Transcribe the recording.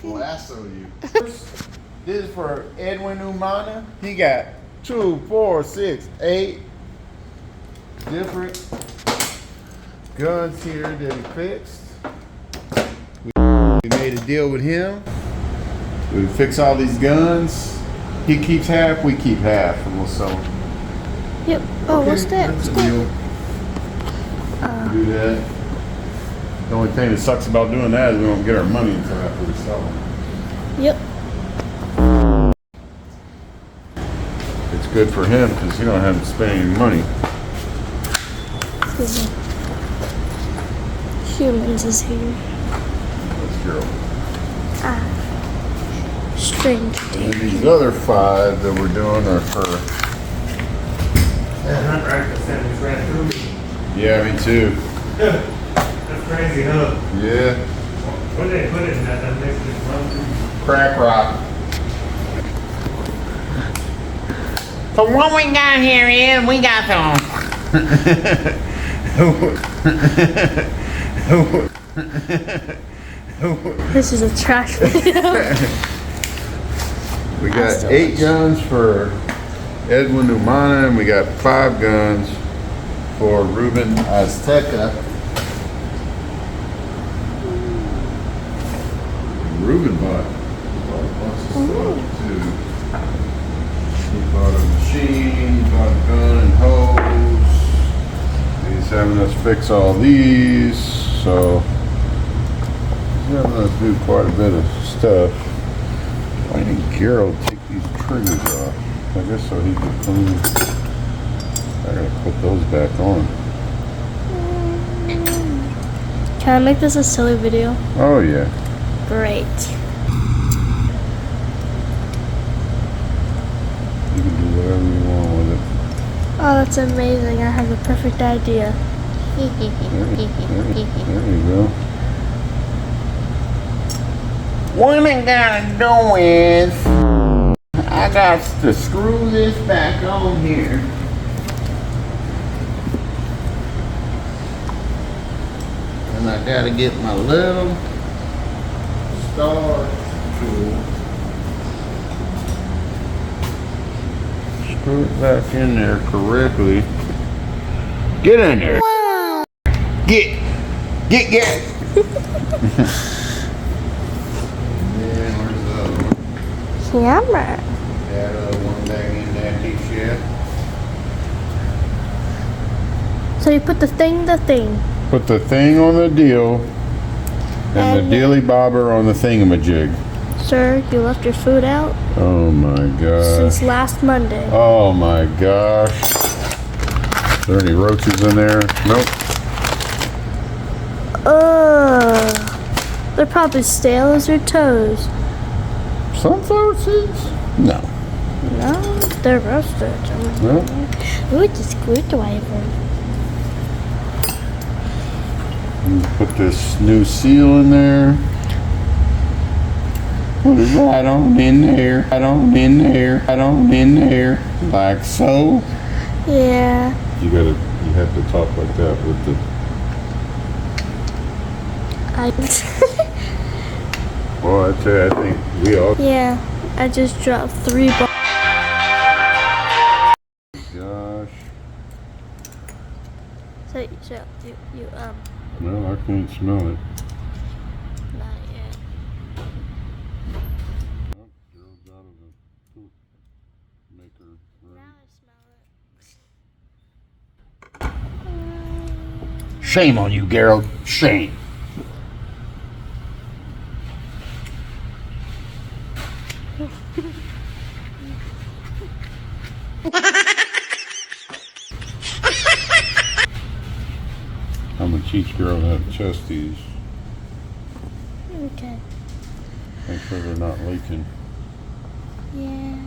Lasso you. This is for Edwin Umana. He got 2, 4, 6, 8 different guns here that he fixed. We made a deal with him. We fix all these guns. He keeps half, we keep half, and we'll sell them. Yep. Oh, okay, what's that? That's a deal. Do that. The only thing that sucks about doing that is we don't get our money until after we sell them. Yep. It's good for him because he don't have to spend any money. Humans is here. Let's go. Strange. And these other 5 that we're doing are for. That hunt rifle sandwich right through me. Yeah, me too. That's crazy, huh? Yeah. What did they put it in that makes it run through? Crack rock. So what we got here is we got some. This is a trash video. We got 8 guns for Edwin Umana, and we got 5 guns for Ruben Azteca. Ruben bought a bunch of stuff too. He bought a machine, he bought a gun and hose. He's having us fix all these, so he's having us do quite a bit of stuff. Why didn't Gerald take these triggers off? I guess so he could clean. I gotta put those back on. Can I make this a silly video? Oh yeah. Great. You can do whatever you want with it. Oh, that's amazing. I have the perfect idea. There you go. What I gotta do is I got to screw this back on here. And I gotta get my little star tool. Screw it back in there correctly. Get in there. Get. And where's the other one? Camera. That other one back in that shed. So you put the thing. Put the thing on the deal and the dealy bobber on the thingamajig. Sir, you left your food out Oh my gosh. since last Monday. Oh my gosh. Is there any roaches in there? Nope. They're probably stale as your toes. Sunflower seeds? No. No, they're roasted. No. Ooh, it's a screwdriver. Put this new seal in there. Put it right on in there. Right on in there. Right on in there. Like so. Yeah. You have to talk like that with the. Well, I tell you, I think we all. Yeah, I just dropped 3 balls. Gosh. So you No, I can't smell it. not yet. Oh, Gerald's out of the poop maker room. Now I smell it. Shame on you, Gerald. Shame. I'm gonna teach Gerald how to test these. Okay. Make sure they're not leaking. Yeah.